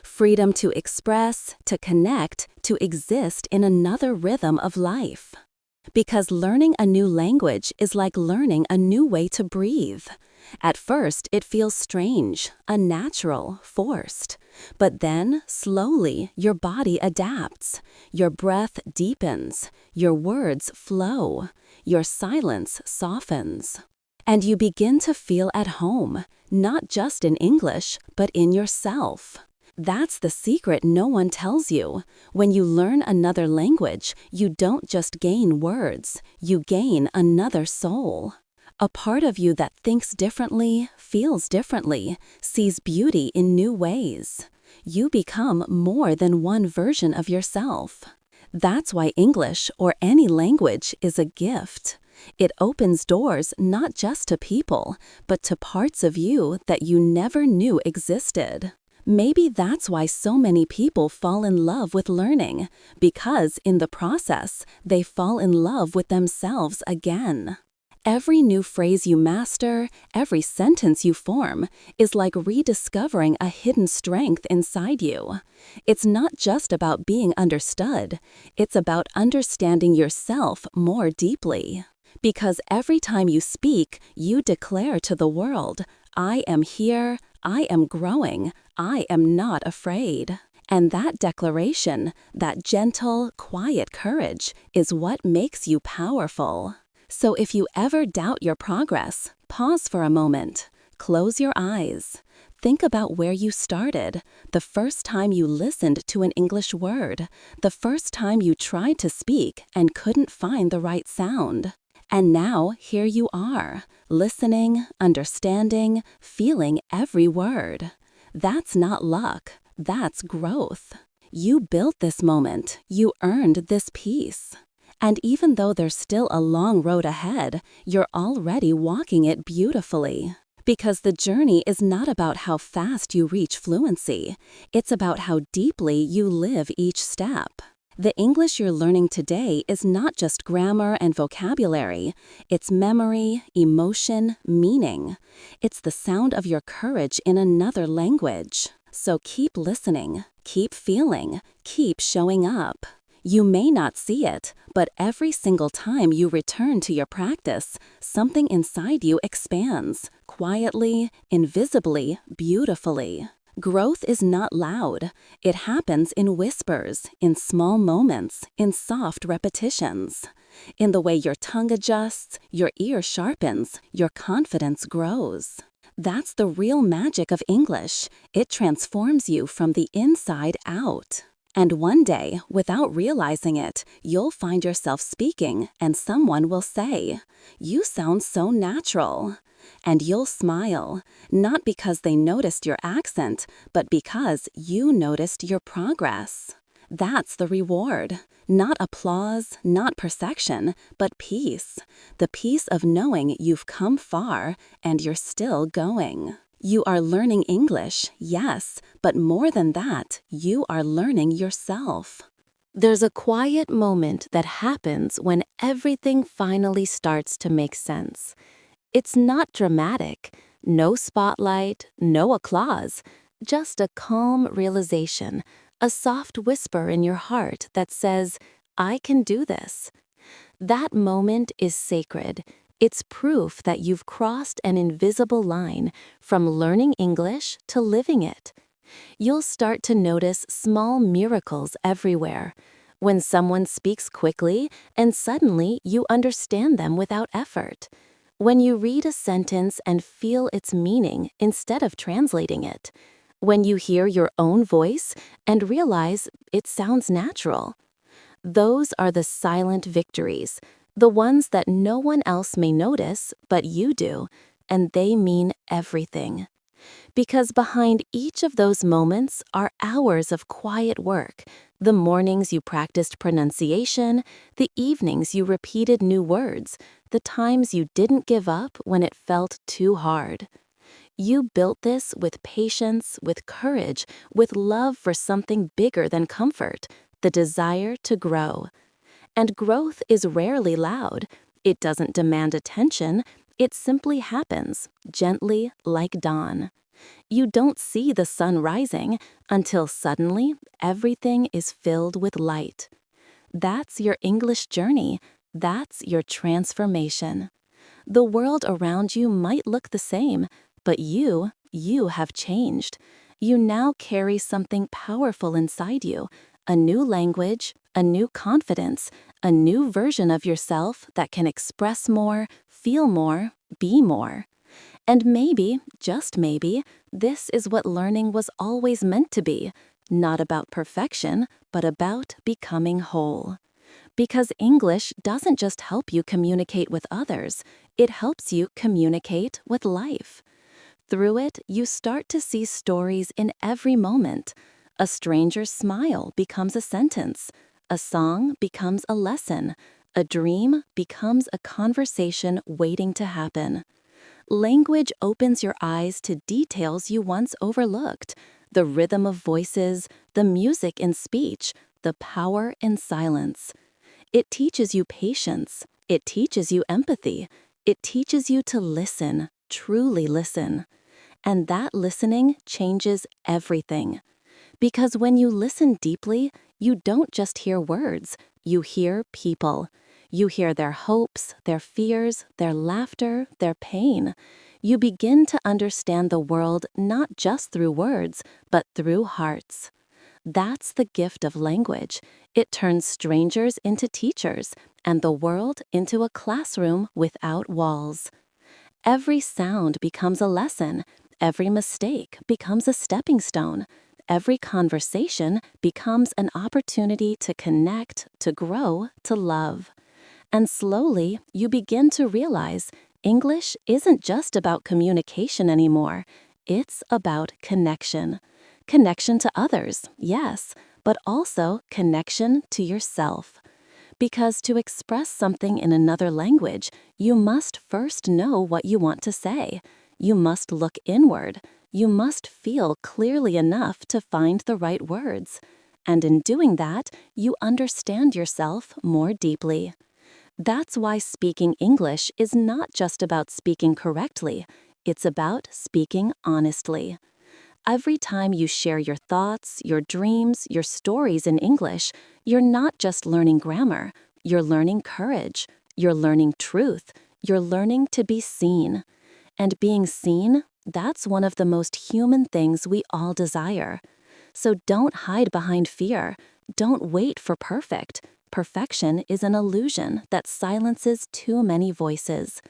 Freedom to express, to connect, to exist in another rhythm of life. Because learning a new language is like learning a new way to breathe. At first, it feels strange, unnatural, forced. But then, slowly, your body adapts. Your breath deepens. Your words flow. Your silence softens. And you begin to feel at home, not just in English, but in yourself. That's the secret no one tells you. When you learn another language, you don't just gain words, you gain another soul. A part of you that thinks differently, feels differently, sees beauty in new ways. You become more than one version of yourself. That's why English, or any language, is a gift. It opens doors not just to people, but to parts of you that you never knew existed. Maybe that's why so many people fall in love with learning, because in the process, they fall in love with themselves again. Every new phrase you master, every sentence you form, is like rediscovering a hidden strength inside you. It's not just about being understood, it's about understanding yourself more deeply. Because every time you speak, you declare to the world, I am here, I am growing, I am not afraid. And that declaration, that gentle, quiet courage, is what makes you powerful. So if you ever doubt your progress, pause for a moment. Close your eyes. Think about where you started, the first time you listened to an English word, the first time you tried to speak and couldn't find the right sound. And now, here you are, listening, understanding, feeling every word. That's not luck, that's growth. You built this moment, you earned this peace. And even though there's still a long road ahead, you're already walking it beautifully. Because the journey is not about how fast you reach fluency, it's about how deeply you live each step. The English you're learning today is not just grammar and vocabulary, it's memory, emotion, meaning. It's the sound of your courage in another language. So keep listening, keep feeling, keep showing up. You may not see it, but every single time you return to your practice, something inside you expands, quietly, invisibly, beautifully. Growth is not loud. It happens in whispers, in small moments, in soft repetitions. In the way your tongue adjusts, your ear sharpens, your confidence grows. That's the real magic of English. It transforms you from the inside out. And one day, without realizing it, you'll find yourself speaking and someone will say, "You sound so natural." And you'll smile, not because they noticed your accent, but because you noticed your progress. That's the reward. Not applause, not perfection, but peace. The peace of knowing you've come far and you're still going. You are learning English, yes, but more than that, you are learning yourself. There's a quiet moment that happens when everything finally starts to make sense. It's not dramatic, no spotlight, no applause, just a calm realization, a soft whisper in your heart that says, I can do this. That moment is sacred. It's proof that you've crossed an invisible line from learning English to living it, You'll start to notice small miracles everywhere. When someone speaks quickly and suddenly you understand them without effort. When you read a sentence and feel its meaning instead of translating it. When you hear your own voice and realize it sounds natural. Those are the silent victories, the ones that no one else may notice, but you do, and they mean everything. Because behind each of those moments are hours of quiet work, the mornings you practiced pronunciation, the evenings you repeated new words, the times you didn't give up when it felt too hard. You built this with patience, with courage, with love for something bigger than comfort, the desire to grow. And growth is rarely loud. It doesn't demand attention. It simply happens, gently like dawn. You don't see the sun rising until suddenly everything is filled with light. That's your English journey. That's your transformation. The world around you might look the same, but you have changed. You now carry something powerful inside you, a new language, a new confidence, a new version of yourself that can express more, feel more, be more. And maybe, just maybe, this is what learning was always meant to be, not about perfection, but about becoming whole. Because English doesn't just help you communicate with others, it helps you communicate with life. Through it, you start to see stories in every moment. A stranger's smile becomes a sentence. A song becomes a lesson. A dream becomes a conversation waiting to happen. Language opens your eyes to details you once overlooked. The rhythm of voices, the music in speech, the power in silence. It teaches you patience. It teaches you empathy. It teaches you to listen, truly listen. And that listening changes everything. Because when you listen deeply, you don't just hear words, you hear people. You hear their hopes, their fears, their laughter, their pain. You begin to understand the world not just through words, but through hearts. That's the gift of language. It turns strangers into teachers and the world into a classroom without walls. Every sound becomes a lesson. Every mistake becomes a stepping stone. Every conversation becomes an opportunity to connect, to grow, to love. And slowly, you begin to realize English isn't just about communication anymore. It's about connection. Connection to others, yes, but also connection to yourself. Because to express something in another language, you must first know what you want to say. You must look inward. You must feel clearly enough to find the right words. And in doing that, you understand yourself more deeply. That's why speaking English is not just about speaking correctly. It's about speaking honestly. Every time you share your thoughts, your dreams, your stories in English, you're not just learning grammar, you're learning courage, you're learning truth, you're learning to be seen. And being seen, that's one of the most human things we all desire. So don't hide behind fear. Don't wait for perfect. Perfection is an illusion that silences too many voices.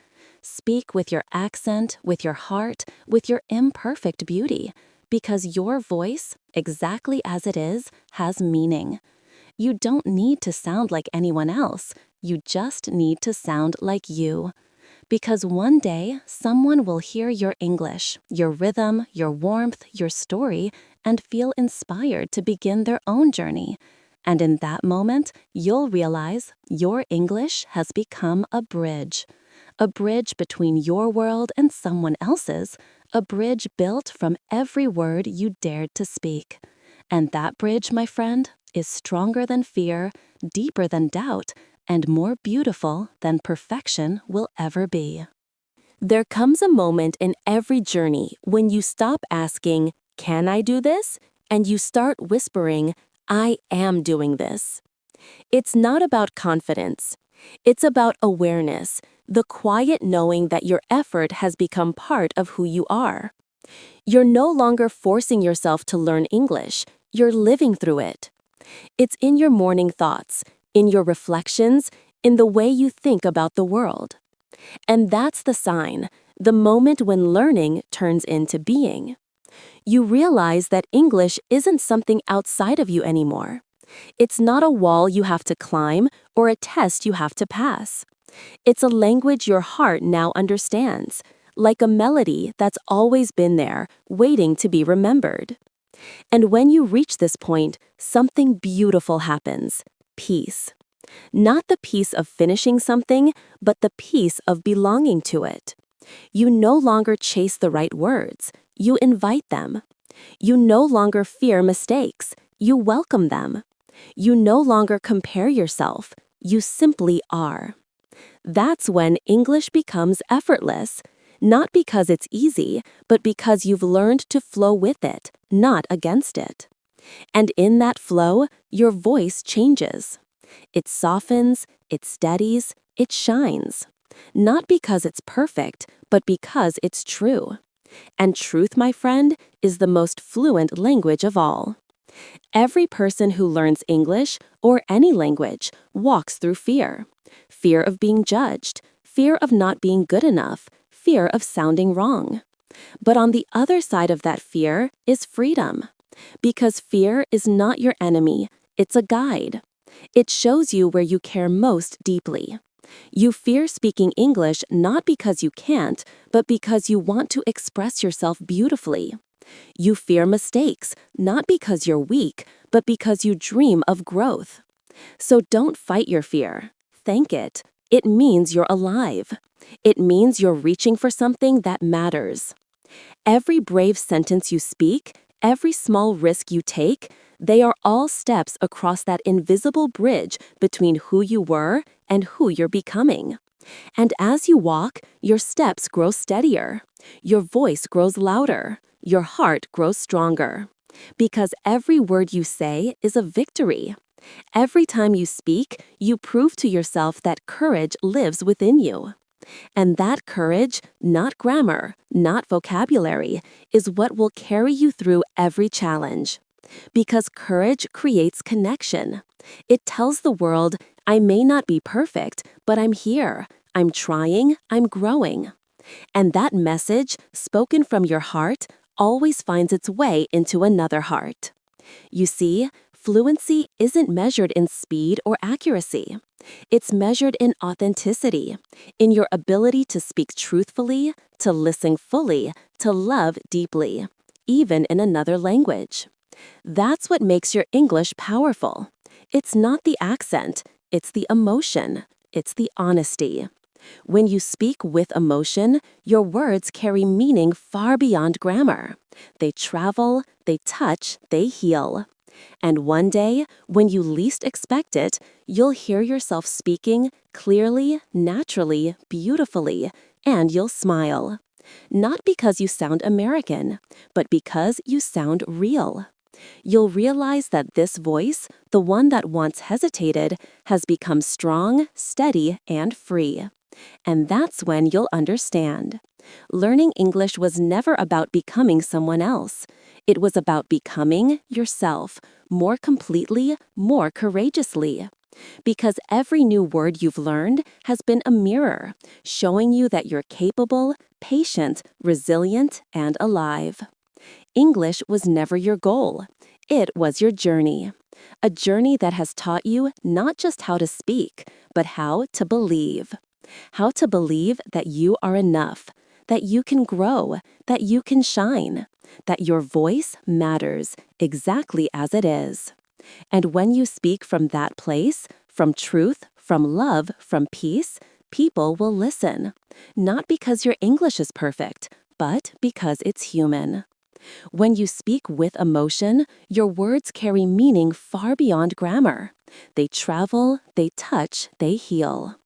Speak with your accent, with your heart, with your imperfect beauty. Because your voice, exactly as it is, has meaning. You don't need to sound like anyone else. You just need to sound like you. Because one day, someone will hear your English, your rhythm, your warmth, your story, and feel inspired to begin their own journey. And in that moment, you'll realize your English has become a bridge. A bridge between your world and someone else's, a bridge built from every word you dared to speak. And that bridge, my friend, is stronger than fear, deeper than doubt, and more beautiful than perfection will ever be. There comes a moment in every journey when you stop asking, "Can I do this?" and you start whispering, "I am doing this." It's not about confidence. It's about awareness, the quiet knowing that your effort has become part of who you are. You're no longer forcing yourself to learn English, you're living through it. It's in your morning thoughts, in your reflections, in the way you think about the world. And that's the sign, the moment when learning turns into being. You realize that English isn't something outside of you anymore. It's not a wall you have to climb or a test you have to pass. It's a language your heart now understands, like a melody that's always been there, waiting to be remembered. And when you reach this point, something beautiful happens: peace. Not the peace of finishing something, but the peace of belonging to it. You no longer chase the right words, you invite them. You no longer fear mistakes, you welcome them. You no longer compare yourself, you simply are. That's when English becomes effortless, not because it's easy, but because you've learned to flow with it, not against it. And in that flow, your voice changes. It softens, it steadies, it shines. Not because it's perfect, but because it's true. And truth, my friend, is the most fluent language of all. Every person who learns English, or any language, walks through fear. Fear of being judged, fear of not being good enough, fear of sounding wrong. But on the other side of that fear is freedom. Because fear is not your enemy, it's a guide. It shows you where you care most deeply. You fear speaking English not because you can't, but because you want to express yourself beautifully. You fear mistakes, not because you're weak, but because you dream of growth. So don't fight your fear. Thank it. It means you're alive. It means you're reaching for something that matters. Every brave sentence you speak, every small risk you take, they are all steps across that invisible bridge between who you were and who you're becoming. And as you walk, your steps grow steadier. Your voice grows louder. Your heart grows stronger. Because every word you say is a victory. Every time you speak, you prove to yourself that courage lives within you. And that courage, not grammar, not vocabulary, is what will carry you through every challenge. Because courage creates connection. It tells the world, I may not be perfect, but I'm here. I'm trying, I'm growing. And that message, spoken from your heart, always finds its way into another heart. You see, fluency isn't measured in speed or accuracy. It's measured in authenticity, in your ability to speak truthfully, to listen fully, to love deeply, even in another language. That's what makes your English powerful. It's not the accent, it's the emotion, it's the honesty. When you speak with emotion, your words carry meaning far beyond grammar. They travel, they touch, they heal. And one day, when you least expect it, you'll hear yourself speaking clearly, naturally, beautifully, and you'll smile. Not because you sound American, but because you sound real. You'll realize that this voice, the one that once hesitated, has become strong, steady, and free. And that's when you'll understand. Learning English was never about becoming someone else. It was about becoming yourself, more completely, more courageously. Because every new word you've learned has been a mirror, showing you that you're capable, patient, resilient, and alive. English was never your goal. It was your journey. A journey that has taught you not just how to speak, but how to believe. How to believe that you are enough, that you can grow, that you can shine, that your voice matters exactly as it is. And when you speak from that place, from truth, from love, from peace, people will listen. Not because your English is perfect, but because it's human. When you speak with emotion, your words carry meaning far beyond grammar. They travel, they touch, they heal.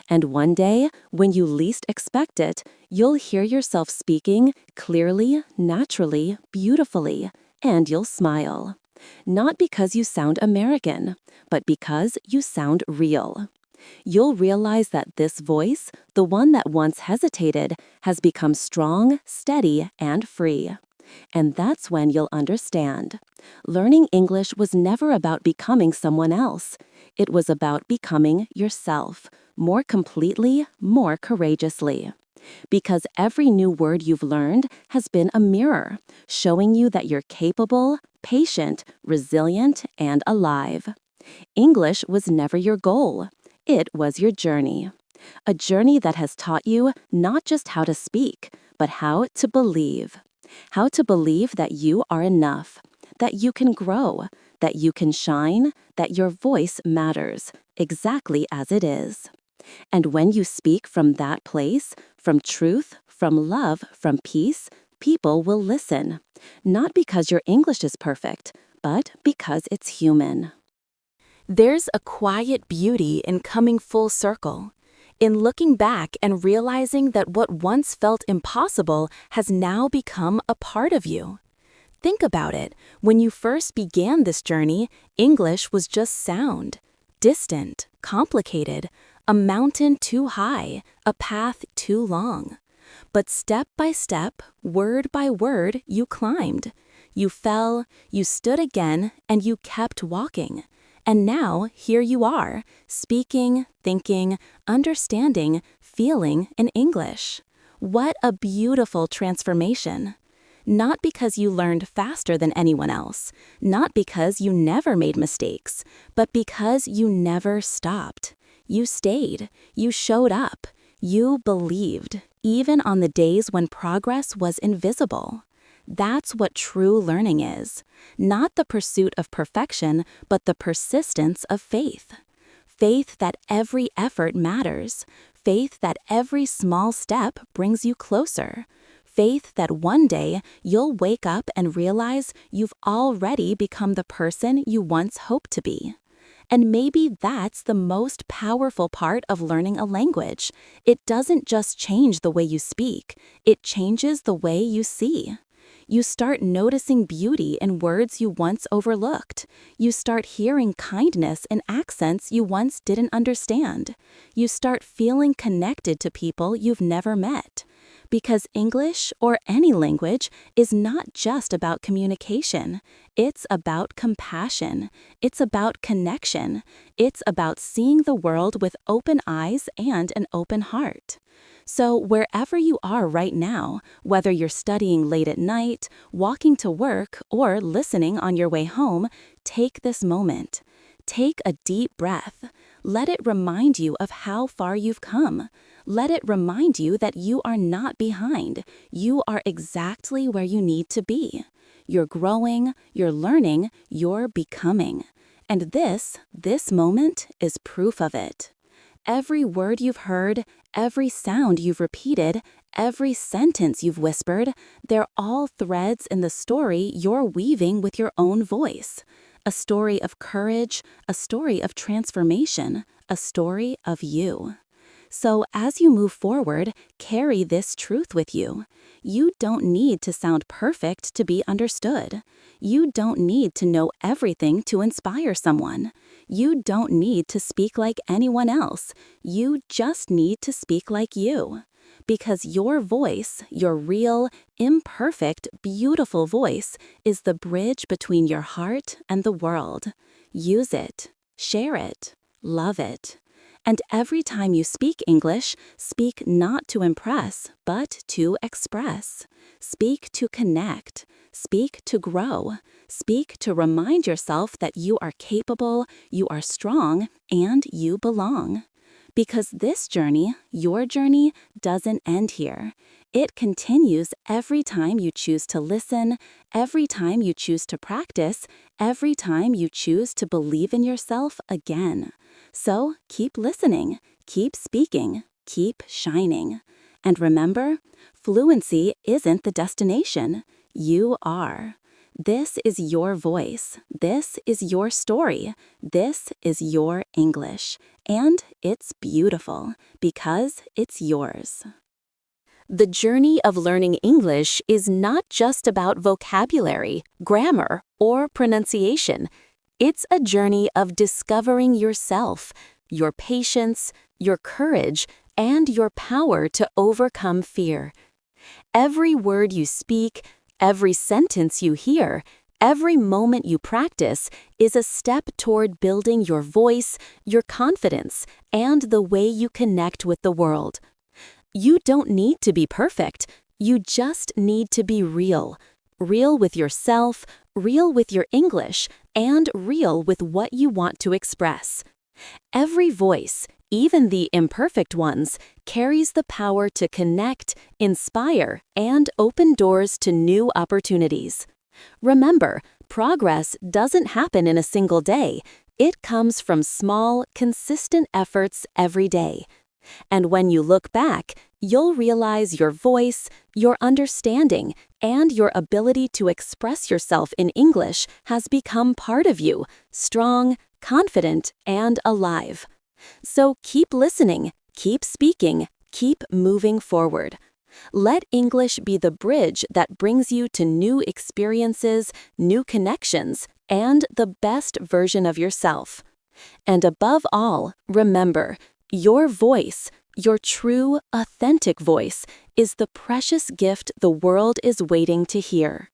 And one day, when you least expect it, you'll hear yourself speaking clearly, naturally, beautifully, and you'll smile. Not because you sound American, but because you sound real. You'll realize that this voice, the one that once hesitated, has become strong, steady, and free. And that's when you'll understand. Learning English was never about becoming someone else. It was about becoming yourself, more completely, more courageously. Because every new word you've learned has been a mirror, showing you that you're capable, patient, resilient, and alive. English was never your goal. It was your journey. A journey that has taught you not just how to speak, but how to believe. How to believe that you are enough, that you can grow, that you can shine, that your voice matters, exactly as it is. And when you speak from that place, from truth, from love, from peace, people will listen. Not because your English is perfect, but because it's human. There's a quiet beauty in coming full circle, in looking back and realizing that what once felt impossible has now become a part of you. Think about it. When you first began this journey, English was just sound, distant, complicated, a mountain too high, a path too long. But step by step, word by word, you climbed. You fell, you stood again, and you kept walking. And now, here you are, speaking, thinking, understanding, feeling in English. What a beautiful transformation. Not because you learned faster than anyone else, not because you never made mistakes, but because you never stopped. You stayed, you showed up, you believed, even on the days when progress was invisible. That's what true learning is. Not the pursuit of perfection, but the persistence of faith. Faith that every effort matters. Faith that every small step brings you closer. Faith that one day you'll wake up and realize you've already become the person you once hoped to be. And maybe that's the most powerful part of learning a language. It doesn't just change the way you speak, it changes the way you see. You start noticing beauty in words you once overlooked. You start hearing kindness in accents you once didn't understand. You start feeling connected to people you've never met. Because English, or any language, is not just about communication. It's about compassion. It's about connection. It's about seeing the world with open eyes and an open heart. So wherever you are right now, whether you're studying late at night, walking to work, or listening on your way home, take this moment. Take a deep breath. Let it remind you of how far you've come. Let it remind you that you are not behind. You are exactly where you need to be. You're growing, you're learning, you're becoming. And this moment is proof of it. Every word you've heard, every sound you've repeated, every sentence you've whispered, they're all threads in the story you're weaving with your own voice. A story of courage, a story of transformation, a story of you. So as you move forward, carry this truth with you. You don't need to sound perfect to be understood. You don't need to know everything to inspire someone. You don't need to speak like anyone else. You just need to speak like you. Because your voice, your real, imperfect, beautiful voice, is the bridge between your heart and the world. Use it, share it, love it. And every time you speak English, speak not to impress, but to express. Speak to connect. Speak to grow. Speak to remind yourself that you are capable, you are strong, and you belong. Because this journey, your journey, doesn't end here. It continues every time you choose to listen, every time you choose to practice, every time you choose to believe in yourself again. So keep listening, keep speaking, keep shining. And remember, fluency isn't the destination. You are. This is your voice. This is your story. This is your English. And it's beautiful because it's yours. The journey of learning English is not just about vocabulary, grammar, or pronunciation. It's a journey of discovering yourself, your patience, your courage, and your power to overcome fear. Every word you speak, every sentence you hear, every moment you practice is a step toward building your voice, your confidence, and the way you connect with the world. You don't need to be perfect. You just need to be real. Real with yourself, real with your English, and real with what you want to express. Every voice, even the imperfect ones, carries the power to connect, inspire, and open doors to new opportunities. Remember, progress doesn't happen in a single day. It comes from small, consistent efforts every day. And when you look back, you'll realize your voice, your understanding, and your ability to express yourself in English has become part of you, strong, confident, and alive. So keep listening, keep speaking, keep moving forward. Let English be the bridge that brings you to new experiences, new connections, and the best version of yourself. And above all, remember, your voice, your true, authentic voice, is the precious gift the world is waiting to hear.